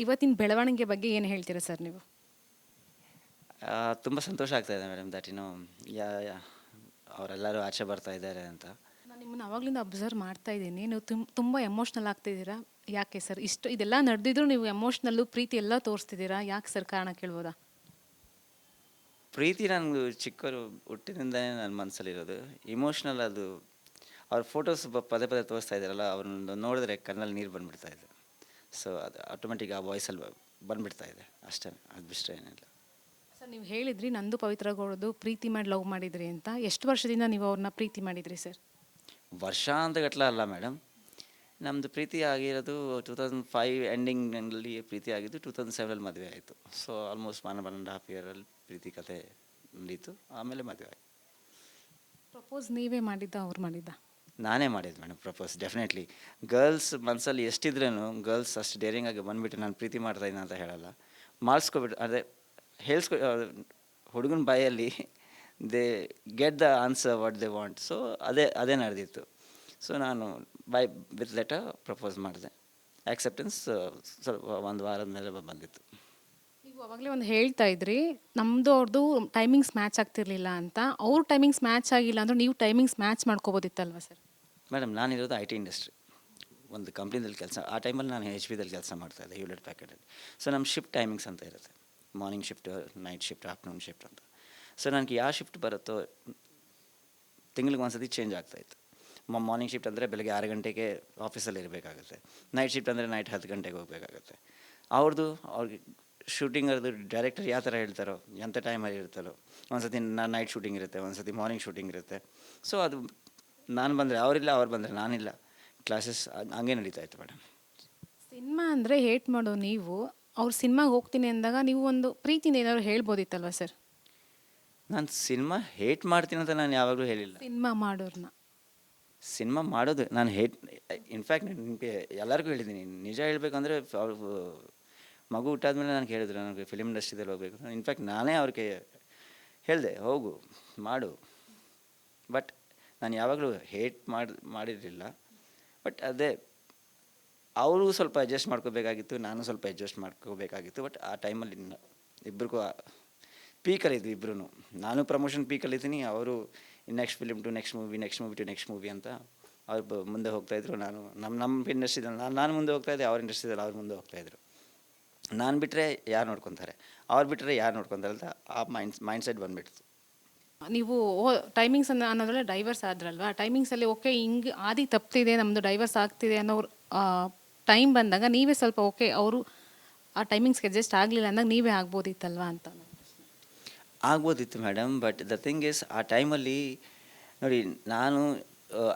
ಇವತ್ತಿನ ಬೆಳವಣಿಗೆ ಬಗ್ಗೆ ಏನು ಹೇಳ್ತೀರಾ ಸರ್ ನೀವು? ತುಂಬ ಸಂತೋಷ ಆಗ್ತಾ ಇದೆ ಮೇಡಮ್ ದಟ್ ಯಾ ಯಾ ಅವರೆಲ್ಲರೂ ಆಚೆ ಬರ್ತಾ ಇದ್ದಾರೆ ಅಂತ. ನಾನು ನಿಮ್ಮನ್ನು ಆವಾಗಲಿಂದ ಅಬ್ಸರ್ವ್ ಮಾಡ್ತಾ ಇದ್ದೀನಿ. ನೀವು ತುಂಬ ಎಮೋಷ್ನಲ್ ಆಗ್ತಿದ್ದೀರಾ. ಯಾಕೆ ಸರ್? ಇಷ್ಟು ಇದೆಲ್ಲ ನಡೆದಿದ್ರು ನೀವು ಎಮೋಷ್ನಲ್ಲು ಪ್ರೀತಿ ಎಲ್ಲ ತೋರಿಸ್ತಿದ್ದೀರಾ, ಯಾಕೆ ಸರ್? ಕಾರಣ ಕೇಳ್ಬೋದಾ? ಪ್ರೀತಿ ನನಗೆ ಚಿಕ್ಕವರು ಹುಟ್ಟಿನಿಂದನೇ ನನ್ನ ಮನಸ್ಸಲ್ಲಿರೋದು. ಇಮೋಷ್ನಲ್ ಅದು ಅವ್ರ ಫೋಟೋಸ್ ಪದೇ ಪದೇ ತೋರಿಸ್ತಾ ಇದ್ದಾರಲ್ಲ, ಅವ್ರನ್ನ ನೋಡಿದ್ರೆ ಕಣ್ಣಲ್ಲಿ ನೀರು ಬಂದುಬಿಡ್ತಾ ಇದೆ. ಸೊ ಅದು ಆಟೋಮೆಟಿಕ್ ಆ ವಾಯ್ಸಲ್ಲಿ ಬಂದುಬಿಡ್ತಾ ಇದೆ ಅಷ್ಟೇ, ಅದು ಬಿಟ್ಟರೆ ಏನಿಲ್ಲ. ಸರ್, ನೀವು ಹೇಳಿದ್ರಿ ನಂದು ಪವಿತ್ರ ಗೌಡದು ಪ್ರೀತಿ ಮಾಡಿ ಲವ್ ಮಾಡಿದ್ರಿ ಅಂತ. ಎಷ್ಟು ವರ್ಷದಿಂದ ನೀವು ಅವ್ರನ್ನ ಪ್ರೀತಿ ಮಾಡಿದ್ರಿ ಸರ್? ವರ್ಷ ಅಂತ ಗಟ್ಟಲೆ ಅಲ್ಲ ಮೇಡಮ್, ನಮ್ಮದು ಪ್ರೀತಿ ಆಗಿರೋದು 2005 ಎಂಡಿಂಗ್ನಲ್ಲಿ ಪ್ರೀತಿ ಆಗಿದ್ದು, 2007 ಮದುವೆ ಆಯಿತು. ಸೊ ಆಲ್ಮೋಸ್ಟ್ 1.5 ಇಯರಲ್ಲಿ ಪ್ರೀತಿ ಕಥೆ ನಡೀತು, ಆಮೇಲೆ ಮದುವೆ ಆಯಿತು. ಪ್ರಪೋಸ್ ನೀವೇ ಮಾಡಿದ್ದ, ಅವ್ರು ಮಾಡಿದ್ದ? ನಾನೇ ಮಾಡಿದ್ದು ಮೇಡಮ್ ಪ್ರಪೋಸ್. ಡೆಫಿನೆಟ್ಲಿ ಗರ್ಲ್ಸ್ ಮನಸ್ಸಲ್ಲಿ ಎಷ್ಟಿದ್ರೂ ಗರ್ಲ್ಸ್ ಅಷ್ಟು ಡೇರಿಂಗ್ ಆಗಿ ಬಂದುಬಿಟ್ಟು ನಾನು ಪ್ರೀತಿ ಮಾಡ್ತಾಯಿದ್ದೀನಿ ಅಂತ ಹೇಳಲ್ಲ, ಮಾಡಿಸ್ಕೊಬಿಟ್ಟು ಅದೇ ಹೇಳ್ಸ್ಕೊ ಹುಡುಗನ ಬಾಯಲ್ಲಿ they get the answer what they want. So ಅದೇ ನಡೆದಿತ್ತು. ಸೊ ನಾನು ವಿತ್ ಲೆಟರ್ ಪ್ರಪೋಸ್ ಮಾಡಿದೆ. ಆ್ಯಕ್ಸೆಪ್ಟೆನ್ಸ್ ಸ್ವಲ್ಪ ಒಂದು ವಾರದ ಮೇಲೆ ಬಂದಿತ್ತು. ನೀವು ಅವಾಗಲೇ ಒಂದು ಹೇಳ್ತಾ ಇದ್ರಿ, ನಮ್ಮದು ಅವ್ರದ್ದು ಟೈಮಿಂಗ್ಸ್ ಮ್ಯಾಚ್ ಆಗ್ತಿರ್ಲಿಲ್ಲ ಅಂತ. ಅವ್ರ ಟೈಮಿಂಗ್ಸ್ ಮ್ಯಾಚ್ ಆಗಿಲ್ಲ ಅಂದ್ರೆ ನೀವು ಟೈಮಿಂಗ್ಸ್ ಮ್ಯಾಚ್ ಮಾಡ್ಕೋಬೋದಿತ್ತಲ್ವ ಸರ್? ಮೇಡಮ್ ನಾನಿರೋದು IT ಇಂಡಸ್ಟ್ರಿ, ಒಂದು ಕಂಪ್ನಿದಲ್ಲಿ ಕೆಲಸ. ಆ ಟೈಮಲ್ಲಿ ನಾನು HP ದಲ್ಲಿ ಕೆಲಸ ಮಾಡ್ತಾಯಿದ್ದೆ, ಹ್ಯೂಲೆಟ್ ಪ್ಯಾಕೆಟಲ್ಲಿ. ಸೊ ನಮ್ಮ ಶಿಫ್ಟ್ ಟೈಮಿಂಗ್ಸ್ ಅಂತ ಇರುತ್ತೆ, morning shift, night shift, afternoon shift ಅಂತ. ಸೊ ನನಗೆ ಯಾವ ಶಿಫ್ಟ್ ಬರುತ್ತೋ ತಿಂಗ್ಳಿಗೆ ಒಂದು ಸತಿ ಚೇಂಜ್ ಆಗ್ತಾಯಿತ್ತು. ಮಾರ್ನಿಂಗ್ ಶಿಫ್ಟ್ ಅಂದರೆ ಬೆಳಗ್ಗೆ 6 ಗಂಟೆಗೆ ಆಫೀಸಲ್ಲಿ ಇರಬೇಕಾಗುತ್ತೆ. ನೈಟ್ ಶಿಫ್ಟ್ ಅಂದರೆ ನೈಟ್ 10 ಗಂಟೆಗೆ ಹೋಗಬೇಕಾಗುತ್ತೆ. ಅವ್ರಿಗೆ ಶೂಟಿಂಗ್ ಅದು ಡೈರೆಕ್ಟರ್ ಯಾವ ಥರ ಹೇಳ್ತಾರೋ, ಎಂಥ ಟೈಮಲ್ಲಿ ಇರ್ತಾರೋ, ಒಂದು ಸತಿ ನೈಟ್ ಶೂಟಿಂಗ್ ಇರುತ್ತೆ, ಒಂದು ಸತಿ ಮಾರ್ನಿಂಗ್ ಶೂಟಿಂಗ್ ಇರುತ್ತೆ. ಸೊ ಅದು ನಾನು ಬಂದರೆ ಅವರಿಲ್ಲ, ಅವ್ರು ಬಂದರೆ ನಾನಿಲ್ಲ. ಕ್ಲಾಸಸ್ ಹಂಗೆ ನಡೀತಾ ಇತ್ತು ಮೇಡಮ್. ಸಿನಿಮಾ ಅಂದರೆ ಹೇಟ್ ಮಾಡೋ ನೀವು, ಅವ್ರು ಸಿನಿಮಾಗೆ ಹೋಗ್ತೀನಿ ಅಂದಾಗ ನೀವು ಒಂದು ಪ್ರೀತಿನ ಏನಾದ್ರು ಹೇಳ್ಬೋದಿತ್ತಲ್ವ ಸರ್? ನಾನು ಸಿನಿಮಾ ಹೇಟ್ ಮಾಡ್ತೀನಿ ಅಂತ ನಾನು ಯಾವಾಗಲೂ ಹೇಳಿಲ್ಲ. ಸಿನಿಮಾ ಮಾಡೋರ್ನ ಸಿನಿಮಾ ಮಾಡೋದು ನಾನು ಇನ್ಫ್ಯಾಕ್ಟ್ ನಿಮಗೆ ಎಲ್ಲರಿಗೂ ಹೇಳಿದ್ದೀನಿ. ನಿಜ ಹೇಳಬೇಕಂದ್ರೆ ಅವ್ರು ಮಗು ಹುಟ್ಟಾದ್ಮೇಲೆ ನನಗೆ ಹೇಳಿದ್ರು ನನಗೆ ಫಿಲಿಮ್ ಇಂಡಸ್ಟ್ರಿದಲ್ಲಿ ಹೋಗಬೇಕು. ಇನ್ಫ್ಯಾಕ್ಟ್ ನಾನೇ ಅವ್ರಿಗೆ ಹೇಳಿದೆ, ಹೋಗು ಮಾಡು. ಬಟ್ ನಾನು ಯಾವಾಗಲೂ ಹೇಟ್ ಮಾಡಿರಲಿಲ್ಲ. ಬಟ್ ಅದೇ ಅವರು ಸ್ವಲ್ಪ ಅಡ್ಜಸ್ಟ್ ಮಾಡ್ಕೋಬೇಕಾಗಿತ್ತು, ನಾನು ಸ್ವಲ್ಪ ಅಡ್ಜಸ್ಟ್ ಮಾಡ್ಕೋಬೇಕಾಗಿತ್ತು. ಬಟ್ ಆ ಟೈಮಲ್ಲಿ ಇಬ್ಬರಿಗೂ ಪೀಕಲ್ಲಿದ್ವಿ ಇಬ್ಬರೂ. ನಾನು ಪ್ರಮೋಷನ್ ಪೀಕಲ್ಲಿದ್ದೀನಿ, ಅವರು next film to next movie, next movie to next movie ಅಂತ ಅವ್ರು ಮುಂದೆ ಹೋಗ್ತಾಯಿದ್ರು. ನಮ್ಮ ಇಂಡಸ್ಟ್ರಿದಲ್ಲಿ ನಾನು ಮುಂದೆ ಹೋಗ್ತಾಯಿದ್ದೆ, ಅವ್ರ ಇಂಡಸ್ಟ್ರಿದಲ್ಲಿ ಅವ್ರು ಮುಂದೆ ಹೋಗ್ತಾಯಿದ್ರು. ನಾನು ಬಿಟ್ಟರೆ ಯಾರು ನೋಡ್ಕೊತಾರೆ, ಅವ್ರು ಬಿಟ್ಟರೆ ಯಾರು ನೋಡ್ಕೊತಾರೆ ಅಂತ ಆ ಮೈಂಡ್ ಸೆಟ್ ಬಂದುಬಿಡ್ತು. ನೀವು ಟೈಮಿಂಗ್ಸ್ ಅನ್ನೋದ್ರಲ್ಲೇ ಡೈವರ್ಸ್ ಆದ್ರಲ್ವಾ? ಟೈಮಿಂಗ್ಸಲ್ಲಿ ಓಕೆ ಹಿಂಗೆ ಆದಿ ತಪ್ತಿದೆ, ನಮ್ಮದು ಡೈವರ್ಸ್ ಆಗ್ತಿದೆ ಅನ್ನೋ ಟೈಮ್ ಬಂದಾಗ ನೀವೇ ಸ್ವಲ್ಪ ಓಕೆ, ಅವರು ಆ ಟೈಮಿಂಗ್ಸ್ಗೆ ಅಡ್ಜಸ್ಟ್ ಆಗಲಿಲ್ಲ ಅಂದಾಗ ನೀವೇ ಆಗ್ಬೋದಿತ್ತಲ್ವಾ ಅಂತ. ಆಗ್ಬೋದಿತ್ತು madam. But the thing is, ಆ ಟೈಮಲ್ಲಿ ನೋಡಿ, ನಾನು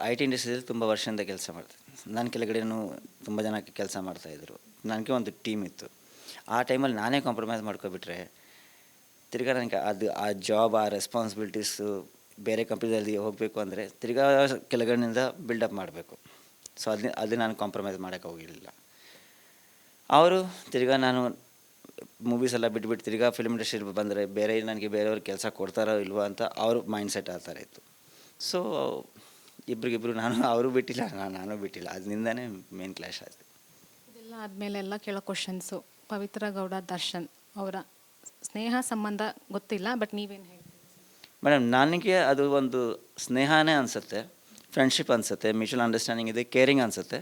IT ಇಂಡಸ್ಟ್ರಿಯಲ್ಲಿ ತುಂಬ ವರ್ಷದಿಂದ ಕೆಲಸ ಮಾಡ್ತೀನಿ. ನನ್ನ ಕೆಳಗಡೆನೂ ತುಂಬ ಜನ ಕೆಲಸ ಮಾಡ್ತಾಯಿದ್ರು. ನನಗೆ ಒಂದು ಟೀಮ್ ಇತ್ತು. ಆ ಟೈಮಲ್ಲಿ ನಾನೇ ಕಾಂಪ್ರಮೈಸ್ ಮಾಡ್ಕೊಬಿಟ್ರೆ ತಿರ್ಗಾ ನನಗೆ ಆ ಜಾಬ್, ಆ ರೆಸ್ಪಾನ್ಸಿಬಿಲಿಟೀಸು ಬೇರೆ ಕಂಪ್ನಿಯಲ್ಲಿ ಹೋಗಬೇಕು ಅಂದರೆ ತಿರ್ಗಾ ಕೆಳಗಡೆಯಿಂದ ಬಿಲ್ಡಪ್ ಮಾಡಬೇಕು. ಸೊ ಅದು ನಾನು ಕಾಂಪ್ರಮೈಸ್ ಮಾಡೋಕ್ಕೆ ಹೋಗಿರಲಿಲ್ಲ. ಅವರು ತಿರ್ಗಾ ನಾನು ಮೂವೀಸ್ ಎಲ್ಲ ಬಿಟ್ಬಿಟ್ಟು ತಿರ್ಗಾ ಫಿಲ್ಮ್ ಇಂಡಸ್ಟ್ರಿ ಬಂದರೆ ನನಗೆ ಬೇರೆಯವ್ರಿಗೆ ಕೆಲಸ ಕೊಡ್ತಾರೋ ಇಲ್ವೋ ಅಂತ ಅವ್ರ ಮೈಂಡ್ ಸೆಟ್ ಆ ಥರ ಇತ್ತು. ಸೊ ಇಬ್ರಿಗಿಬ್ರು ಅವರು ಬಿಟ್ಟಿಲ್ಲ, ನಾನು ಬಿಟ್ಟಿಲ್ಲ. ಅದರಿಂದನೇ ಮೇನ್ ಕ್ಲಾಶ್ ಆಯಿತು. ಇದೆಲ್ಲ ಆದಮೇಲೆ ಎಲ್ಲ ಕೇಳೋ ಕ್ವಶನ್ಸು, ಪವಿತ್ರ ಗೌಡ ದರ್ಶನ್ ಅವರ ಸ್ನೇಹ ಸಂಬಂಧ ಗೊತ್ತಿಲ್ಲ, ಬಟ್ ನೀವೇನು ಹೇಳ್ತೀರಿ ಮೇಡಮ್? ನನಗೆ ಅದು ಒಂದು ಸ್ನೇಹನೇ ಅನಿಸುತ್ತೆ, ಫ್ರೆಂಡ್ಶಿಪ್ ಅನಿಸುತ್ತೆ, ಮ್ಯೂಚುವಲ್ ಅಂಡರ್ಸ್ಟ್ಯಾಂಡಿಂಗ್ ಇದೆ, ಕೇರಿಂಗ್ ಅನಿಸುತ್ತೆ.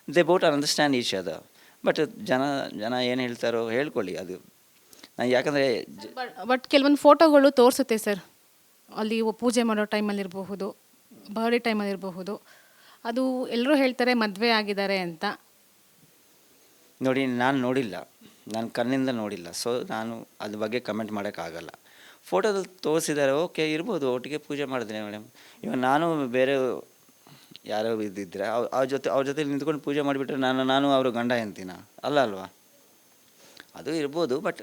They boat understand each other. But ಜನ ಏನು ಹೇಳ್ತಾರೋ ಹೇಳ್ಕೊಳ್ಳಿ. ಅದು ನಾನು ಯಾಕಂದರೆ ಬಟ್ ಕೆಲವೊಂದು ಫೋಟೋಗಳು ತೋರಿಸುತ್ತೆ ಸರ್, ಅಲ್ಲಿ ಪೂಜೆ ಮಾಡೋ ಟೈಮಲ್ಲಿ ಇರಬಹುದು, ಬರ್ಡೇ ಟೈಮಲ್ಲಿ ಇರಬಹುದು, ಅದು ಎಲ್ಲರೂ ಹೇಳ್ತಾರೆ ಮದುವೆ ಆಗಿದ್ದಾರೆ ಅಂತ. ನೋಡಿ, ನಾನು ನೋಡಿಲ್ಲ, ನಾನು ಕಣ್ಣಿಂದ ನೋಡಿಲ್ಲ. ಸೊ ನಾನು ಅದ್ರ ಬಗ್ಗೆ ಕಮೆಂಟ್ ಮಾಡೋಕ್ಕಾಗಲ್ಲ. ಫೋಟೋದಲ್ಲಿ ತೋರಿಸಿದ್ದಾರೆ, ಓಕೆ ಇರ್ಬೋದು, ಒಟ್ಟಿಗೆ ಪೂಜೆ ಮಾಡಿದ್ರೆ ಮೇಡಮ್. ಇವಾಗ ನಾನು ಬೇರೆ ಯಾರೋ ಇದ್ದಿದ್ರೆ ಅವ್ರ ಜೊತೆ ನಿಂತ್ಕೊಂಡು ಪೂಜೆ ಮಾಡಿಬಿಟ್ರೆ ನಾನು ಅವರು ಗಂಡ ಎಂತೀನ ಅಲ್ವಾ? ಅದು ಇರ್ಬೋದು. ಬಟ್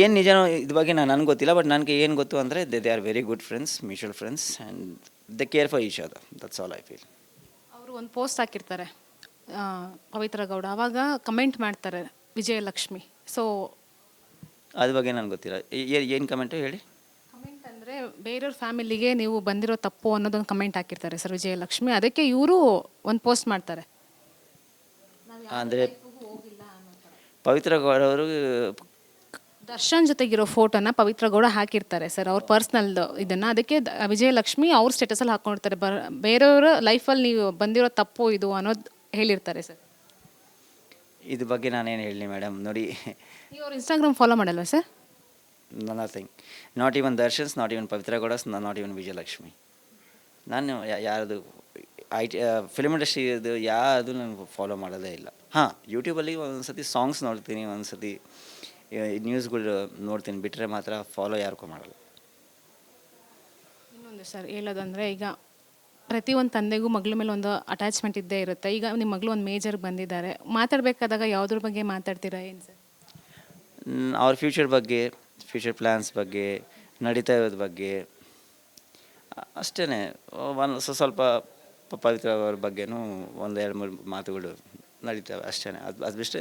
ಏನು ನಿಜನೋ ಇದ್ರ ಬಗ್ಗೆ ನನಗೆ ಗೊತ್ತಿಲ್ಲ. ಬಟ್ ನನಗೆ ಏನು ಗೊತ್ತು ಅಂದರೆ they are very good friends, mutual friends, and they care for each other. That's all I feel. ಅವರು ಒಂದು ಪೋಸ್ಟ್ ಹಾಕಿರ್ತಾರೆ ಪವಿತ್ರ ಗೌಡ, ಆವಾಗ ಕಮೆಂಟ್ ಮಾಡ್ತಾರೆ ವಿಜಯಲಕ್ಷ್ಮಿ. ಸೊ ಅದ್ರ ಬಗ್ಗೆ ನನಗೆ ಗೊತ್ತಿಲ್ಲ. ಏನು ಕಮೆಂಟು ಹೇಳಿ? ಕಮೆಂಟ್ ಅಂದರೆ ಬೇರೆಯವ್ರ ಫ್ಯಾಮಿಲಿಗೆ ನೀವು ಬಂದಿರೋ ತಪ್ಪು ಅನ್ನೋದೊಂದು ಕಮೆಂಟ್ ಹಾಕಿರ್ತಾರೆ ಸರ್ ವಿಜಯಲಕ್ಷ್ಮಿ. ಅದಕ್ಕೆ ಇವರು ಒಂದು ಪೋಸ್ಟ್ ಮಾಡ್ತಾರೆ, ಅಂದರೆ ಪವಿತ್ರ ಗೌಡ ಅವರು ದರ್ಶನ್ ಜೊತೆಗಿರೋ ಫೋಟೋನ ಪವಿತ್ರ ಗೌಡ ಹಾಕಿರ್ತಾರೆ ಸರ್ ಅವ್ರ ಪರ್ಸ್ನಲ್ ಇದನ್ನು ಅದಕ್ಕೆ ವಿಜಯಲಕ್ಷ್ಮಿ ಅವ್ರ ಸ್ಟೇಟಸಲ್ಲಿ ಹಾಕ್ಕೊಂಡಿರ್ತಾರೆ ಬೇರೆಯವರ ಲೈಫಲ್ಲಿ ನೀವು ಬಂದಿರೋ ತಪ್ಪು ಇದು ಅನ್ನೋದು ಹೇಳಿರ್ತಾರೆ ಸರ್. ಇದ್ರ ಬಗ್ಗೆ ನಾನೇನು ಹೇಳಲಿ ಮೇಡಮ್ ನೋಡಿ. ನೀವು ಅವ್ರ ಇನ್ಸ್ಟಾಗ್ರಾಮ್ ಫಾಲೋ ಮಾಡಲ್ವಾ sir? Nothing, not even Darshan's, not even Pavithra Gowda's, not even Vijayalakshmi. ನಾನು ಯಾರದು ಫಿಲ್ಮ್ ಇಂಡಸ್ಟ್ರಿದು ಯಾವುದು ನಾನು ಫಾಲೋ ಮಾಡೋದೇ ಇಲ್ಲ. ಹಾಂ, ಯೂಟ್ಯೂಬಲ್ಲಿ ಒಂದೊಂದು ಸತಿ ಸಾಂಗ್ಸ್ ನೋಡ್ತೀನಿ, ಒಂದು ಸತಿ ನ್ಯೂಸ್ಗಳು ನೋಡ್ತೀನಿ, ಬಿಟ್ಟರೆ ಮಾತ್ರ ಫಾಲೋ ಯಾರಿಗೂ ಮಾಡಲ್ಲ. ಇನ್ನೊಂದು ಸರ್ ಹೇಳೋದಂದರೆ, ಈಗ ಪ್ರತಿಯೊಂದು ತಂದೆಗೂ ಮಗಳ ಮೇಲೆ ಒಂದು ಅಟ್ಯಾಚ್ಮೆಂಟ್ ಇದ್ದೇ ಇರುತ್ತೆ. ಈಗ ನಿಮ್ಮ ಮಗಳು ಒಂದು ಮೇಜರ್ಗೆ ಬಂದಿದ್ದಾರೆ, ಮಾತಾಡಬೇಕಾದಾಗ ಯಾವುದ್ರ ಬಗ್ಗೆ ಮಾತಾಡ್ತೀರಾ ಏನು ಸರ್? ಅವ್ರ ಫ್ಯೂಚರ್ ಬಗ್ಗೆ, ಫ್ಯೂಚರ್ ಪ್ಲ್ಯಾನ್ಸ್ ಬಗ್ಗೆ, ನಡೀತಾ ಇರೋದ್ರ ಬಗ್ಗೆ ಅಷ್ಟೇ. ಒಂದು ಸ್ವಲ್ಪ ಪವಿತ್ರ ಅವ್ರ ಬಗ್ಗೆನೂ ಒಂದು 2-3 ಮಾತುಗಳು ನಡೀತವೆ ಅಷ್ಟೇ. ಅದು ಬಿಟ್ಟರೆ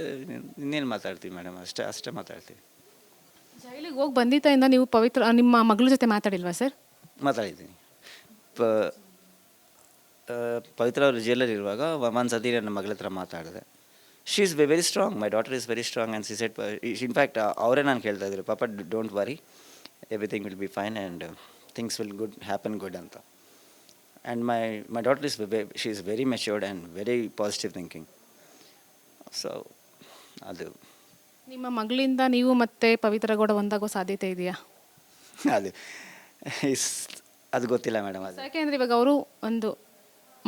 ಇನ್ನೇನು ಮಾತಾಡ್ತೀವಿ ಮೇಡಮ್, ಅಷ್ಟೇ ಮಾತಾಡ್ತೀವಿ. ಜೈಲಿಗೆ ಹೋಗಿ ಬಂದಿದ್ದರಿಂದ ನೀವು ಪವಿತ್ರ ನಿಮ್ಮ ಮಗಳ ಜೊತೆ ಮಾತಾಡಿಲ್ವಾ ಸರ್? ಮಾತಾಡಿದ್ದೀನಿ. ಪವಿತ್ರ ಅವರು ಜೈಲಲ್ಲಿ ಇರುವಾಗ ಒಂದು ಸತಿ ನನ್ನ ಮಗಳ ಹತ್ರ ಮಾತಾಡಿದೆ. She is very strong, my daughter is very strong and she set. In fact ಅವರೇ ನಾನು ಕೇಳ್ತಾ ಇದ್ರು, ಪಾಪ don't worry, everything will be fine and things will happen good ಅಂತ. And my daughter is she is very matured and very positive thinking. So ಅದು ನಿಮ್ಮ ಮಗಳಿಂದ ನೀವು ಮತ್ತೆ ಪವಿತ್ರ ಗೌಡ ಒಂದಾಗೋ ಸಾಧ್ಯತೆ ಇದೆಯಾ? ಅದು ಅದು ಗೊತ್ತಿಲ್ಲ ಮೇಡಮ್. ಅದು ಯಾಕೆಂದರೆ ಇವಾಗ ಅವರು ಒಂದು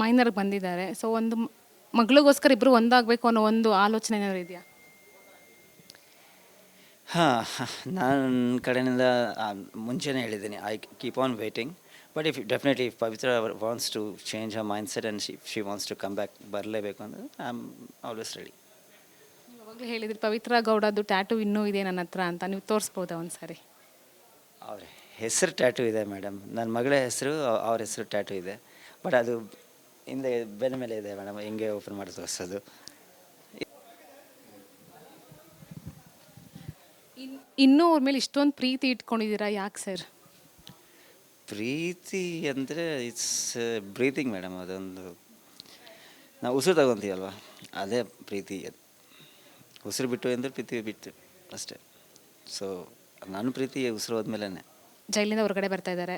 ಮೈನರ್ಗೆ ಬಂದಿದ್ದಾರೆ, ಸೊ ಒಂದು ಮಗಳಿಗೋಸ್ಕರ ಇಬ್ಬರು ಒಂದಾಗಬೇಕು ಅನ್ನೋ ಒಂದು ಆಲೋಚನೆ ಏನಾದ್ರು ಇದೆಯಾ? ಹಾಂ, ನನ್ನ ಕಡೆಯಿಂದ ಮುಂಚೆನೇ ಹೇಳಿದ್ದೀನಿ, I keep on waiting. But definitely if Pavithra wants to change her mindset and she wants to come back, ಬರಲೇಬೇಕು ಅಂದರೆ ಐ ಆಮ್ ಆಲ್ವೇಸ್ ರೆಡಿ. ನೀವು ಅವಾಗಲೇ ಹೇಳಿದ್ರಿ ಪವಿತ್ರ ಗೌಡದ್ದು ಟ್ಯಾಟೂ ಇನ್ನೂ ಇದೆ ನನ್ನ ಹತ್ರ ಅಂತ, ನೀವು ತೋರಿಸ್ಬೋದಾ ಒಂದು ಸಾರಿ? ಅವ್ರ ಹೆಸರು ಟ್ಯಾಟೂ ಇದೆ ಮೇಡಮ್, ನನ್ನ ಮಗಳ ಹೆಸರು ಅವ್ರ ಹೆಸರು ಟ್ಯಾಟೂ ಇದೆ. ಬಟ್ ಅದು ಹಿಂದೆ ಬೆನ್ನ ಮೇಲೆ ಇದೆ ಮೇಡಮ್, ಹಿಂಗೆ ಓಪನ್ ಮಾಡಿ ತೋರಿಸೋದು. ಇನ್ನೂ ಅವ್ರ ಮೇಲೆ ಇಷ್ಟೊಂದು ಪ್ರೀತಿ ಇಟ್ಕೊಂಡಿದ್ದೀರಾ, ಯಾಕೆ ಸರ್? ಪ್ರೀತಿ ಅಂದರೆ ಇಟ್ಸ್ ಬ್ರೀತಿಂಗ್ ಮೇಡಮ್. ಅದೊಂದು ನಾವು ಉಸಿರು ತಗೊತೀವಲ್ವ, ಅದೇ ಪ್ರೀತಿ. ಉಸಿರು ಬಿಟ್ಟು ಅಂದರೆ ಪ್ರೀತಿ ಬಿಟ್ಟು ಅಷ್ಟೇ. ಸೊ ನಾನು ಪ್ರೀತಿ ಉಸಿರು ಹೋದ್ಮೇಲೆ. ಜೈಲಿಂದ ಹೊರಗಡೆ ಬರ್ತಾ ಇದ್ದಾರೆ,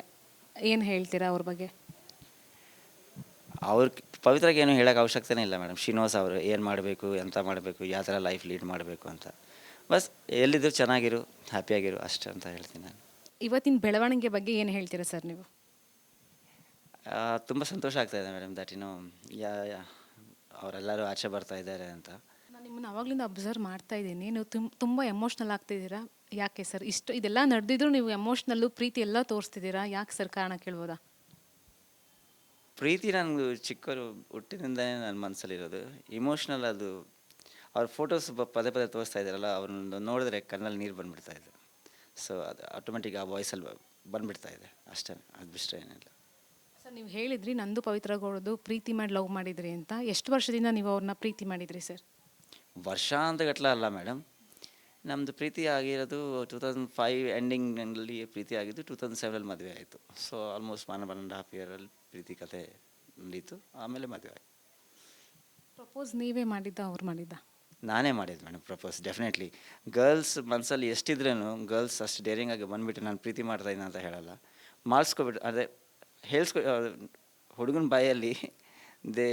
ಏನು ಹೇಳ್ತೀರಾ ಅವ್ರ ಬಗ್ಗೆ? ಅವ್ರ ಪವಿತ್ರಗೆ ಏನು ಹೇಳೋಕ್ಕೆ ಅವಶ್ಯಕತೆನೇ ಇಲ್ಲ ಮೇಡಮ್. ಶ್ರೀನಿವಾಸ್ ಅವರು ಏನು ಮಾಡಬೇಕು, ಎಂತ ಮಾಡಬೇಕು, ಯಾವ ಥರ ಲೈಫ್ ಲೀಡ್ ಮಾಡಬೇಕು ಅಂತ. ಬಸ್ ಎಲ್ಲಿದ್ರು ಚೆನ್ನಾಗಿರು, ಹ್ಯಾಪಿಯಾಗಿರು ಅಷ್ಟೇ ಅಂತ ಹೇಳ್ತೀನಿ ನಾನು. ಇವತ್ತಿನ ಬೆಳವಣಿಗೆ ಬಗ್ಗೆ ಏನು ಹೇಳ್ತೀರಾ ಸರ್ ನೀವು? ತುಂಬ ಸಂತೋಷ ಆಗ್ತಾಯಿದೆ ಮೇಡಮ್, ದಟ್ ಅವರೆಲ್ಲರೂ ಆಚೆ ಬರ್ತಾ ಇದ್ದಾರೆ ಅಂತ. ನಾನು ನಿಮ್ಮನ್ನು ಅವಾಗಲಿಂದ ಅಬ್ಸರ್ವ್ ಮಾಡ್ತಾ ಇದ್ದೀನಿ, ನೀವು ತುಂಬ ಎಮೋಷ್ನಲ್ ಆಗ್ತಿದ್ದೀರಾ. ಯಾಕೆ ಸರ್ ಇದೆಲ್ಲ ನಡೆದಿದ್ರು ನೀವು ಎಮೋಷ್ನಲ್ಲು ಪ್ರೀತಿ ಎಲ್ಲ ತೋರಿಸ್ತಿದ್ದೀರಾ, ಯಾಕೆ ಸರ್? ಕಾರಣ ಕೇಳ್ಬೋದಾ? ಪ್ರೀತಿ ನನಗೆ ಚಿಕ್ಕವರು ಹುಟ್ಟಿನಿಂದನೇ ನನ್ನ ಮನಸ್ಸಲ್ಲಿರೋದು. ಇಮೋಷ್ನಲ್ ಅದು ಅವ್ರ ಫೋಟೋಸ್ ಪದೇ ಪದೇ ತೋರಿಸ್ತಾ ಇದ್ದಾರಲ್ಲ, ಅವ್ರನ್ನ ನೋಡಿದ್ರೆ ಕಣ್ಣಲ್ಲಿ ನೀರು ಬಂದುಬಿಡ್ತಾ ಇದೆ. ಸೊ ಅದು ಆಟೋಮೆಟಿಕ್ ಆ ವಾಯ್ಸಲ್ಲಿ ಬಂದುಬಿಡ್ತಾ ಇದೆ ಅಷ್ಟೇ, ಅದು ಬಿಟ್ಟರೆ ಏನಿಲ್ಲ. ಸರ್ ನೀವು ಹೇಳಿದ್ರಿ ನಂದು ಪವಿತ್ರ ಗೌಡದು ಪ್ರೀತಿ ಮಾಡಿ ಲವ್ ಮಾಡಿದ್ರಿ ಅಂತ, ಎಷ್ಟು ವರ್ಷದಿಂದ ನೀವು ಅವ್ರನ್ನ ಪ್ರೀತಿ ಮಾಡಿದ್ರಿ ಸರ್? ವರ್ಷ ಅಂತ ಗಟ್ಟಲ ಅಲ್ಲ ಮೇಡಮ್, ನಮ್ಮದು ಪ್ರೀತಿ ಆಗಿರೋದು 2005 ಎಂಡಿಂಗ್ನಲ್ಲಿ ಪ್ರೀತಿ ಆಗಿದ್ದು, 2007 ಮದುವೆ ಆಯಿತು. ಸೊ ಆಲ್ಮೋಸ್ಟ್ 1.5 ಇಯರಲ್ಲಿ ಪ್ರೀತಿ ಕತೆ ನಡೀತು, ಆಮೇಲೆ ಮದುವೆ ಆಯಿತು. ಪ್ರಪೋಸ್ ನೀವೇ ಮಾಡಿದ್ದ ಅವ್ರು ಮಾಡಿದ್ದ? ನಾನೇ ಮಾಡಿದ್ದು ಮೇಡಮ್ ಪ್ರಪೋಸ್. ಡೆಫಿನೆಟ್ಲಿ ಗರ್ಲ್ಸ್ ಮನಸ್ಸಲ್ಲಿ ಎಷ್ಟಿದ್ರೂ ಗರ್ಲ್ಸ್ ಅಷ್ಟು ಡೇರಿಂಗಾಗಿ ಬಂದುಬಿಟ್ಟು ನಾನು ಪ್ರೀತಿ ಮಾಡ್ತಾಯಿದ್ದೀನಿ ಅಂತ ಹೇಳಲ್ಲ, ಮಾಡಿಸ್ಕೊಬಿಟ್ಟು ಅದೇ ಹುಡುಗನ ಬಾಯಲ್ಲಿ they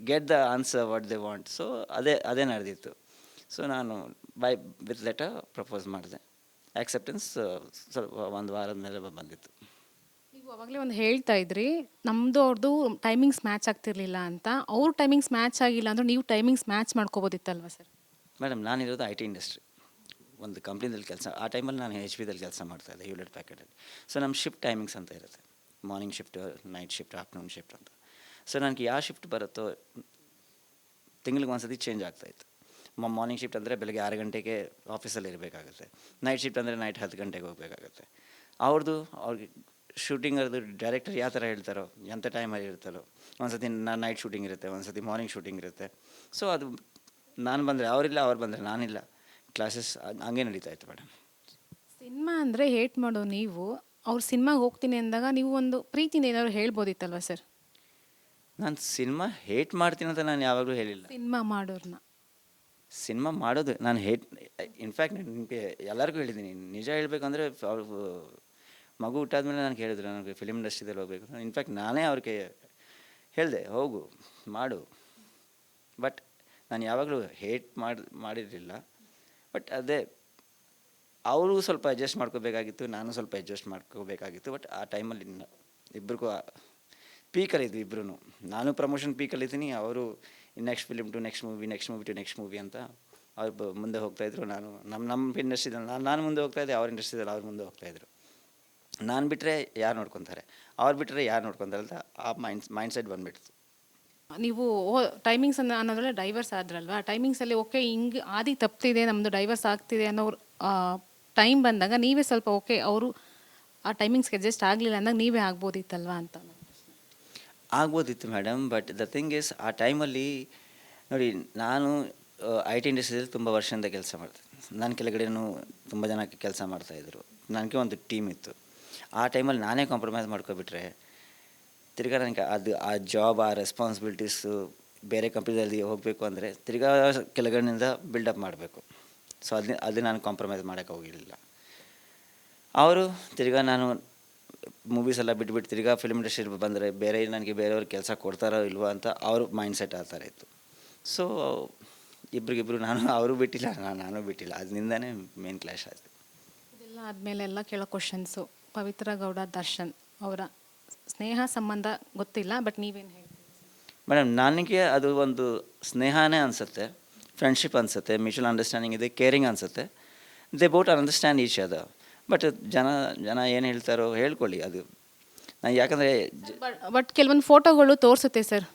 get the answer what they want. So ಅದೇ ನಡೆದಿತ್ತು. ಸೊ ನಾನು ವಿತ್ ಲೆಟರ್ ಪ್ರಪೋಸ್ ಮಾಡಿದೆ. ಆಕ್ಸೆಪ್ಟೆನ್ಸ್ ಸ್ವಲ್ಪ ಒಂದು ವಾರದ ಮೇಲೆ ಬಂದಿತ್ತು. ನೀವು ಅವಾಗಲೇ ಒಂದು ಹೇಳ್ತಾ ಇದ್ರಿ ನಮ್ಮದು ಅವ್ರದ್ದು ಟೈಮಿಂಗ್ಸ್ ಮ್ಯಾಚ್ ಆಗ್ತಿರ್ಲಿಲ್ಲ ಅಂತ. ಅವ್ರ ಟೈಮಿಂಗ್ಸ್ ಮ್ಯಾಚ್ ಆಗಿಲ್ಲ ಅಂದ್ರೆ ನೀವು ಟೈಮಿಂಗ್ಸ್ ಮ್ಯಾಚ್ ಮಾಡ್ಕೋಬೋದಿತ್ತಲ್ವ ಸರ್? ಮೇಡಮ್ ನಾನಿರೋದು IT ಇಂಡಸ್ಟ್ರಿ, ಒಂದು ಕಂಪ್ನಿದಲ್ಲಿ ಕೆಲಸ. ಆ ಟೈಮಲ್ಲಿ ನಾನು HP ದಲ್ಲಿ ಕೆಲಸ ಮಾಡ್ತಾಯಿದ್ದೆ, ಹ್ಯೂಲೆಟ್ ಪ್ಯಾಕೆಟಲ್ಲಿ. ಸೊ ನಮ್ಮ ಶಿಫ್ಟ್ ಟೈಮಿಂಗ್ಸ್ ಅಂತ ಇರುತ್ತೆ, morning shift, night shift, afternoon shift ಅಂತ. ಸೊ ನನಗೆ ಯಾವ ಶಿಫ್ಟ್ ಬರುತ್ತೋ ತಿಂಗ್ಳಿಗೆ ಒಂದು ಸತಿ ಚೇಂಜ್ ಆಗ್ತಾಯಿತ್ತು. ಮಾರ್ನಿಂಗ್ ಶಿಫ್ಟ್ ಅಂದರೆ ಬೆಳಗ್ಗೆ 6 ಗಂಟೆಗೆ ಆಫೀಸಲ್ಲಿ ಇರಬೇಕಾಗುತ್ತೆ, ನೈಟ್ ಶಿಫ್ಟ್ ಅಂದರೆ ನೈಟ್ 10 ಗಂಟೆಗೆ ಹೋಗಬೇಕಾಗುತ್ತೆ. ಅವ್ರಿಗೆ ಶೂಟಿಂಗ್ ಅದು ಡೈರೆಕ್ಟರ್ ಯಾವ ಥರ ಹೇಳ್ತಾರೋ, ಎಂಥ ಟೈಮಲ್ಲಿ ಇರ್ತಾರೋ, ಒಂದು ಸತಿ ನೈಟ್ ಶೂಟಿಂಗ್ ಇರುತ್ತೆ, ಒಂದು ಸತಿ ಮಾರ್ನಿಂಗ್ ಶೂಟಿಂಗ್ ಇರುತ್ತೆ. ಸೊ ಅದು ನಾನು ಬಂದರೆ ಅವರಿಲ್ಲ, ಅವ್ರು ಬಂದರೆ ನಾನಿಲ್ಲ, ಕ್ಲಾಸಸ್ ಹಂಗೆ ನಡೀತಾಯಿತ್ತು ಮೇಡಮ್. ಸಿನಿಮಾ ಅಂದರೆ ಹೇಟ್ ಮಾಡೋ ನೀವು ಅವ್ರ ಸಿನಿಮಾಗೆ ಹೋಗ್ತೀನಿ ಅಂದಾಗ ನೀವು ಒಂದು ಪ್ರೀತಿಯಿಂದ ಏನಾದ್ರು ಹೇಳ್ಬೋದಿತ್ತಲ್ವ ಸರ್? ನಾನು ಸಿನಿಮಾ ಹೇಟ್ ಮಾಡ್ತೀನಿ ಅಂತ ನಾನು ಯಾವಾಗಲೂ ಹೇಳಿಲ್ಲ. ಸಿನಿಮಾ ಮಾಡೋರ್ನ ಸಿನಿಮಾ ಮಾಡೋದು ನಾನು ಹೇಟ್ ಇನ್ಫ್ಯಾಕ್ಟ್ ನಿಮಗೆ ಎಲ್ಲರಿಗೂ ಹೇಳಿದ್ದೀನಿ, ನಿಜ ಹೇಳಬೇಕಂದ್ರೆ ಅವ್ರು ಮಗು ಹುಟ್ಟಾದ್ಮೇಲೆ ನನಗೆ ಹೇಳಿದ್ರು ನನಗೆ ಫಿಲಿಮ್ ಇಂಡಸ್ಟ್ರಿದಲ್ಲಿ ಹೋಗಬೇಕು. ಇನ್ಫ್ಯಾಕ್ಟ್ ನಾನೇ ಅವ್ರಿಗೆ ಹೇಳಿದೆ, ಹೋಗು ಮಾಡು. ಬಟ್ ನಾನು ಯಾವಾಗಲೂ ಹೇಟ್ ಮಾಡಿರಲಿಲ್ಲ. ಬಟ್ ಅದೇ ಅವರು ಸ್ವಲ್ಪ ಅಡ್ಜಸ್ಟ್ ಮಾಡ್ಕೋಬೇಕಾಗಿತ್ತು, ನಾನು ಸ್ವಲ್ಪ ಅಡ್ಜಸ್ಟ್ ಮಾಡ್ಕೋಬೇಕಾಗಿತ್ತು. ಬಟ್ ಆ ಟೈಮಲ್ಲಿ ಇಬ್ಬರಿಗೂ ಪೀಕಲ್ಲಿದ್ವಿ ಇಬ್ಬರೂ. ನಾನು ಪ್ರಮೋಷನ್ ಪೀಕಲ್ಲಿದ್ದೀನಿ, ಅವರು next film to next movie, next movie to next movie ಅಂತ ಅವ್ರು ಮುಂದೆ ಹೋಗ್ತಾಯಿದ್ರು. ನಾನು ನಮ್ಮ ಇಂಡಸ್ಟ್ರಿದಲ್ಲಿ ನಾನು ಮುಂದೆ ಹೋಗ್ತಾಯಿದ್ದೆ, ಅವ್ರ ಇಂಡಸ್ಟ್ರಿದಲ್ಲಿ ಅವ್ರು ಮುಂದೆ ಹೋಗ್ತಾಯಿದ್ರು. ನಾನು ಬಿಟ್ಟರೆ ಯಾರು ನೋಡ್ಕೊತಾರೆ, ಅವ್ರು ಬಿಟ್ಟರೆ ಯಾರು ನೋಡ್ಕೊತಾರೆ ಅಂತ ಆ ಮೈಂಡ್ ಸೆಟ್ ಬಂದುಬಿಡ್ತು. ನೀವು ಟೈಮಿಂಗ್ಸ್ ಅನ್ನೋದ್ರಲ್ಲಿ ಡೈವರ್ಸ್ ಆದ್ರಲ್ವಾ, ಟೈಮಿಂಗ್ಸಲ್ಲಿ ಓಕೆ ಹಿಂಗೆ ಆದಿ ತಪ್ತಿದೆ ನಮ್ಮದು ಡೈವರ್ಸ್ ಆಗ್ತಿದೆ ಅನ್ನೋ ಟೈಮ್ ಬಂದಾಗ ನೀವೇ ಸ್ವಲ್ಪ ಓಕೆ ಅವರು ಆ ಟೈಮಿಂಗ್ಸ್ಗೆ ಅಡ್ಜಸ್ಟ್ ಆಗಲಿಲ್ಲ ಅಂದಾಗ ನೀವೇ ಆಗ್ಬೋದಿತ್ತಲ್ವಾ ಅಂತ. ಆಗ್ಬೋದಿತ್ತು madam, but the thing is ಆ ಟೈಮಲ್ಲಿ ನೋಡಿ, ನಾನು ಐ ಟಿ ಇಂಡಸ್ಟ್ರಿಯಲ್ಲಿ ತುಂಬ ವರ್ಷದಿಂದ ಕೆಲಸ ಮಾಡ್ತೀನಿ. ನನ್ನ ಕೆಳಗಡೆನೂ ತುಂಬ ಜನ ಕೆಲಸ ಮಾಡ್ತಾಯಿದ್ರು. ನನಗೆ ಒಂದು ಟೀಮ್ ಇತ್ತು. ಆ ಟೈಮಲ್ಲಿ ನಾನೇ ಕಾಂಪ್ರಮೈಸ್ ಮಾಡ್ಕೊಬಿಟ್ರೆ ತಿರ್ಗಾ ನನಗೆ ಆ ಜಾಬ್, ಆ ರೆಸ್ಪಾನ್ಸಿಬಿಲಿಟೀಸು ಬೇರೆ ಕಂಪ್ನಿಯಲ್ಲಿ ಹೋಗಬೇಕು ಅಂದರೆ ತಿರ್ಗಾ ಕೆಳಗಡೆಯಿಂದ ಬಿಲ್ಡಪ್ ಮಾಡಬೇಕು. ಸೊ ಅದು ನಾನು ಕಾಂಪ್ರಮೈಸ್ ಮಾಡೋಕ್ಕೆ ಹೋಗಿರಲಿಲ್ಲ. ಅವರು ತಿರ್ಗಾ ನಾನು ಮೂವೀಸ್ ಎಲ್ಲ ಬಿಟ್ಬಿಟ್ಟು ತಿರ್ಗಾ ಫಿಲ್ಮ್ ಇಂಡಸ್ಟ್ರಿ ಬಂದರೆ ನನಗೆ ಬೇರೆಯವ್ರು ಕೆಲಸ ಕೊಡ್ತಾರೋ ಇಲ್ವೋ ಅಂತ ಅವ್ರ ಮೈಂಡ್ ಸೆಟ್ ಆ ಥರ ಇತ್ತು. ಸೊ ಇಬ್ರಿಗಿಬ್ರು ಅವರು ಬಿಟ್ಟಿಲ್ಲ, ನಾನು ಬಿಟ್ಟಿಲ್ಲ. ಅದರಿಂದನೇ ಮೇನ್ ಕ್ಲಾಶ್ ಆಯಿತು. ಇದೆಲ್ಲ ಆದಮೇಲೆ ಎಲ್ಲ ಕೇಳೋ ಕ್ವಶನ್ಸು, ಪವಿತ್ರ ಗೌಡ ದರ್ಶನ್ ಅವರ ಸ್ನೇಹ ಸಂಬಂಧ ಗೊತ್ತಿಲ್ಲ, ಬಟ್ ನೀವೇನು ಹೇಳ್ತೀರಿ ಮೇಡಮ್? ನನಗೆ ಅದು ಒಂದು ಸ್ನೇಹನೇ ಅನಿಸುತ್ತೆ, ಫ್ರೆಂಡ್ಶಿಪ್ ಅನಿಸುತ್ತೆ, ಮ್ಯೂಚುವಲ್ ಅಂಡರ್ಸ್ಟ್ಯಾಂಡಿಂಗ್ ಇದೆ, ಕೇರಿಂಗ್ ಅನಿಸುತ್ತೆ. They boat understand each other. But ಜನ ಏನು ಹೇಳ್ತಾರೋ ಹೇಳ್ಕೊಳ್ಳಿ. ಅದು ನಾನು ಯಾಕಂದರೆ ಬಟ್ ಕೆಲವೊಂದು ಫೋಟೋಗಳು ತೋರಿಸುತ್ತೆ ಸರ್,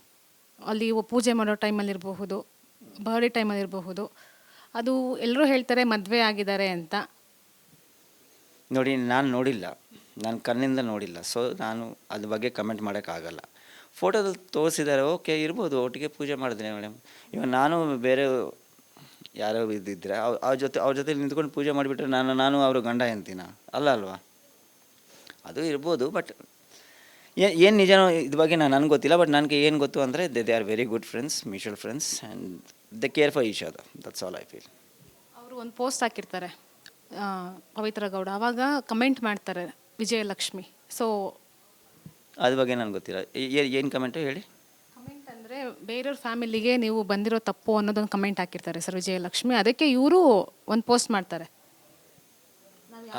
ಅಲ್ಲಿ ಪೂಜೆ ಮಾಡೋ ಟೈಮಲ್ಲಿರಬಹುದು, ಬರ್ಡೇ ಟೈಮಲ್ಲಿರಬಹುದು, ಅದು ಎಲ್ಲರೂ ಹೇಳ್ತಾರೆ ಮದುವೆ ಆಗಿದ್ದಾರೆ ಅಂತ. ನೋಡಿ, ನಾನು ನೋಡಿಲ್ಲ, ನಾನು ಕಣ್ಣಿಂದ ನೋಡಿಲ್ಲ. ಸೊ ನಾನು ಅದ್ರ ಬಗ್ಗೆ ಕಮೆಂಟ್ ಮಾಡೋಕ್ಕಾಗಲ್ಲ. ಫೋಟೋದಲ್ಲಿ ತೋರಿಸಿದ್ದಾರೆ, ಓಕೆ ಇರ್ಬೋದು, ಒಟ್ಟಿಗೆ ಪೂಜೆ ಮಾಡಿದ್ರೆ ಮೇಡಮ್. ಇವಾಗ ನಾನು ಬೇರೆ ಯಾರೋ ಇದ್ದಿದ್ರೆ ಅವ್ರ ಜೊತೆ ನಿಂತ್ಕೊಂಡು ಪೂಜೆ ಮಾಡಿಬಿಟ್ರೆ ನಾನು ಅವರು ಗಂಡ ಎಂತೀನ ಅಲ್ವಾ? ಅದು ಇರ್ಬೋದು. ಬಟ್ ಏನು ನಿಜನೋ ಇದ್ರ ಬಗ್ಗೆ ನನಗೆ ಗೊತ್ತಿಲ್ಲ. ಬಟ್ ನನಗೆ ಏನು ಗೊತ್ತು ಅಂದರೆ they are very good friends, mutual friends, and they care for each other. That's all I feel. ಅವರು ಒಂದು ಪೋಸ್ಟ್ ಹಾಕಿರ್ತಾರೆ ಪವಿತ್ರ ಗೌಡ, ಆವಾಗ ಕಮೆಂಟ್ ಮಾಡ್ತಾರೆ ವಿಜಯಲಕ್ಷ್ಮಿ. ಸೊ ಅದ್ರ ಬಗ್ಗೆ ನನಗೆ ಗೊತ್ತಿಲ್ಲ. ಏನು ಕಮೆಂಟು ಹೇಳಿ? ಕಮೆಂಟ್ ಅಂದರೆ ಬೇರೆಯವ್ರ ಫ್ಯಾಮಿಲಿಗೆ ನೀವು ಬಂದಿರೋ ತಪ್ಪು ಅನ್ನೋದೊಂದು ಕಮೆಂಟ್ ಹಾಕಿರ್ತಾರೆ ಸರ್ ವಿಜಯಲಕ್ಷ್ಮಿ. ಅದಕ್ಕೆ ಇವರು ಒಂದು ಪೋಸ್ಟ್ ಮಾಡ್ತಾರೆ,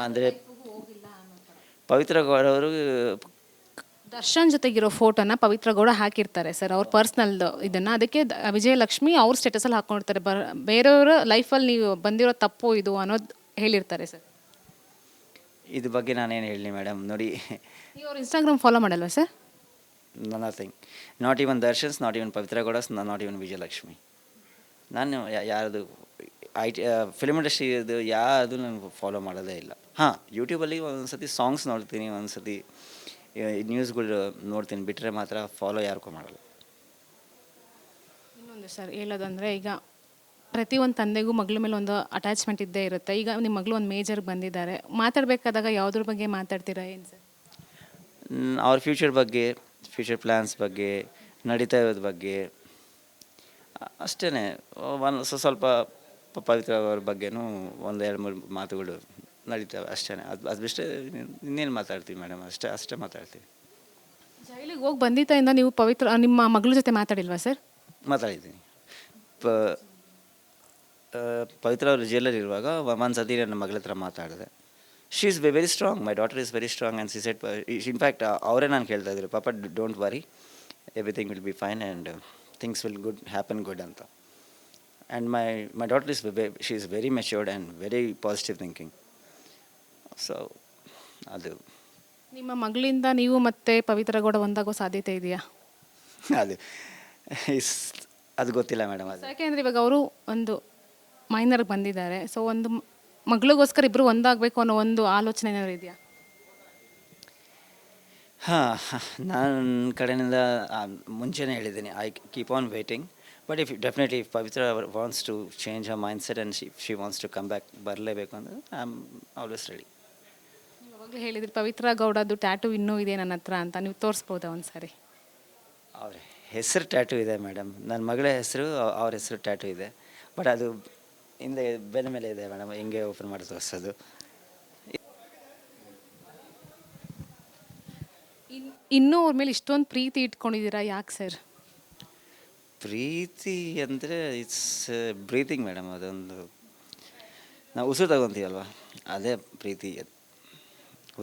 ಅಂದರೆ ಪವಿತ್ರ ಗೌಡ ಅವರು ದರ್ಶನ್ ಜೊತೆಗಿರೋ ಫೋಟೋನ ಪವಿತ್ರ ಗೌಡ ಹಾಕಿರ್ತಾರೆ ಸರ್, ಅವ್ರ ಪರ್ಸ್ನಲ್ ಇದನ್ನು. ಅದಕ್ಕೆ ವಿಜಯಲಕ್ಷ್ಮಿ ಅವ್ರ ಸ್ಟೇಟಸಲ್ಲಿ ಹಾಕ್ಕೊಂಡಿರ್ತಾರೆ, ಬೇರೆಯವರ ಲೈಫಲ್ಲಿ ನೀವು ಬಂದಿರೋ ತಪ್ಪು ಇದು ಅನ್ನೋದು ಹೇಳಿರ್ತಾರೆ ಸರ್. ಇದ್ರ ಬಗ್ಗೆ ನಾನೇನು ಹೇಳಲಿ ಮೇಡಮ್? ನೋಡಿ, ನೀವು ಅವ್ರ ಇನ್ಸ್ಟಾಗ್ರಾಮ್ ಫಾಲೋ ಮಾಡಲ್ವಾ sir? Nothing, not even Darshan's, not even Pavithra Gowda's, not even Vijayalakshmi. ನಾನು ಯಾರದು ಫಿಲ್ಮ್ ಇಂಡಸ್ಟ್ರಿದು ಯಾವುದು ನಾನು ಫಾಲೋ ಮಾಡೋದೇ ಇಲ್ಲ. ಹಾಂ, ಯೂಟ್ಯೂಬಲ್ಲಿ ಒಂದು ಸತಿ ಸಾಂಗ್ಸ್ ನೋಡ್ತೀನಿ, ಒಂದು ಸತಿ ನ್ಯೂಸ್ಗಳು ನೋಡ್ತೀನಿ, ಬಿಟ್ಟರೆ ಮಾತ್ರ ಫಾಲೋ ಯಾರಿಗೂ ಮಾಡಲ್ಲ. ಇನ್ನೊಂದು ಸರ್ ಹೇಳೋದಂದರೆ, ಈಗ ಪ್ರತಿಯೊಂದು ತಂದೆಗೂ ಮಗಳ ಮೇಲೆ ಒಂದು ಅಟ್ಯಾಚ್ಮೆಂಟ್ ಇದ್ದೇ ಇರುತ್ತೆ. ಈಗ ನಿಮ್ಮ ಮಗಳು ಒಂದು ಮೇಜರ್ಗೆ ಬಂದಿದ್ದಾರೆ, ಮಾತಾಡಬೇಕಾದಾಗ ಯಾವುದ್ರ ಬಗ್ಗೆ ಮಾತಾಡ್ತೀರಾ ಏನು ಸರ್? ಅವ್ರ ಫ್ಯೂಚರ್ ಬಗ್ಗೆ, ಫ್ಯೂಚರ್ ಪ್ಲ್ಯಾನ್ಸ್ ಬಗ್ಗೆ, ನಡೀತಾ ಇರೋದ್ರ ಬಗ್ಗೆ ಅಷ್ಟೇ. ಸ್ವಲ್ಪ ಪವಿತ್ರ ಅವ್ರ ಬಗ್ಗೆನೂ ಒಂದು 2-3 ಮಾತುಗಳು ನಡೀತವೆ ಅಷ್ಟೇ. ಅದು ಬಿಟ್ಟರೆ ಇನ್ನೇನು ಮಾತಾಡ್ತೀವಿ ಮೇಡಮ್? ಅಷ್ಟೇ ಮಾತಾಡ್ತೀವಿ. ಜೈಲಿಗೆ ಹೋಗಿ ಬಂದಿದ್ದರಿಂದ ನೀವು ಪವಿತ್ರ ನಿಮ್ಮ ಮಗಳ ಜೊತೆ ಮಾತಾಡಿಲ್ವಾ ಸರ್? ಮಾತಾಡಿದ್ದೀನಿ. ಪವಿತ್ರ ಅವರು ಜೈಲಲ್ಲಿ ಇರುವಾಗ ಒಂದು ಸತಿ ನನ್ನ ಮಗಳ ಹತ್ರ ಮಾತಾಡಿದೆ. She is very strong, my daughter is very strong and she set. In fact ಅವರೇ ನಾನು ಕೇಳ್ತಾ ಇದ್ರು, ಪಾಪ don't worry, everything will be fine and things will happen good ಅಂತ. And my daughter she is very matured and very positive thinking. So ಅದು ನಿಮ್ಮ ಮಗಳಿಂದ ನೀವು ಮತ್ತೆ ಪವಿತ್ರ ಗೌಡ ಒಂದಾಗೋ ಸಾಧ್ಯತೆ ಇದೆಯಾ? ಅದು ಗೊತ್ತಿಲ್ಲ ಮೇಡಮ್. ಅದು ಯಾಕೆಂದರೆ ಇವಾಗ ಅವರು ಒಂದು ಮೈನರ್ಗೆ ಬಂದಿದ್ದಾರೆ. ಸೊ ಒಂದು ಮಗಳಿಗೋಸ್ಕರ ಇಬ್ಬರು ಒಂದಾಗಬೇಕು ಅನ್ನೋ ಒಂದು ಆಲೋಚನೆ ಏನಾದ್ರು ಇದೆಯಾ? ಹಾಂ, ನನ್ನ ಕಡೆಯಿಂದ ಮುಂಚೆನೇ ಹೇಳಿದ್ದೀನಿ, I keep on waiting. But definitely if Pavithra wants to change her mindset and she wants to come back, ಬರಲೇಬೇಕು ಅಂದರೆ ಐ ಆಮ್ ಆಲ್ವೇಸ್ ರೆಡಿ. ನೀವು ಅವಾಗಲೇ ಹೇಳಿದ್ರಿ ಪವಿತ್ರ ಗೌಡದು ಟ್ಯಾಟೂ ಇನ್ನೂ ಇದೆ ನನ್ನ ಹತ್ರ ಅಂತ, ನೀವು ತೋರಿಸ್ಬೋದಾ ಒಂದು ಸಾರಿ? ಅವ್ರ ಹೆಸರು ಟ್ಯಾಟೂ ಇದೆ ಮೇಡಮ್. ನನ್ನ ಮಗಳ ಹೆಸರು, ಅವ್ರ ಹೆಸರು ಟ್ಯಾಟೂ ಇದೆ. ಬಟ್ ಅದು ಹಿಂದೆ ಬೆನ್ನ ಮೇಲೆ ಇದೆ ಮೇಡಮ್, ಹಿಂಗೆ ಓಪನ್ ಮಾಡಿ ತೋರಿಸೋದು. ಇನ್ನೂ ಅವ್ರ ಮೇಲೆ ಇಷ್ಟೊಂದು ಪ್ರೀತಿ ಇಟ್ಕೊಂಡಿದ್ದೀರಾ, ಯಾಕೆ ಸರ್? ಪ್ರೀತಿ ಅಂದರೆ ಇಟ್ಸ್ ಬ್ರೀತಿಂಗ್ ಮೇಡಮ್. ಅದೊಂದು ನಾವು ಉಸಿರು ತಗೊತೀವಲ್ವ, ಅದೇ ಪ್ರೀತಿ.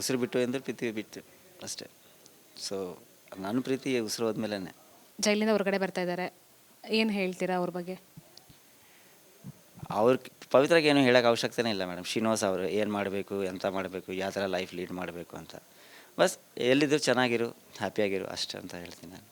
ಉಸಿರು ಬಿಟ್ಟು ಅಂದರೆ ಪ್ರೀತಿ ಬಿಟ್ಟು ಅಷ್ಟೇ. ಸೊ ನಾನು ಪ್ರೀತಿ ಉಸಿರು ಹೋದ್ಮೇಲೆ. ಜೈಲಿಂದ ಹೊರಗಡೆ ಬರ್ತಾ ಇದ್ದಾರೆ, ಏನು ಹೇಳ್ತೀರಾ ಅವ್ರ ಬಗ್ಗೆ? ಅವ್ರ ಪವಿತ್ರಕ್ಕೆ ಏನು ಹೇಳೋಕ್ಕೆ ಅವಶ್ಯಕತೆನೇ ಇಲ್ಲ ಮೇಡಮ್. ಶ್ರೀನಿವಾಸ್ ಅವರು ಏನು ಮಾಡಬೇಕು, ಎಂತ ಮಾಡಬೇಕು, ಯಾವ ಥರ ಲೈಫ್ ಲೀಡ್ ಮಾಡಬೇಕು ಅಂತ. ಬಸ್ ಎಲ್ಲಿದ್ದರೂ ಚೆನ್ನಾಗಿರು, ಹ್ಯಾಪಿಯಾಗಿರು ಅಷ್ಟೇ ಅಂತ ಹೇಳ್ತೀನಿ ನಾನು.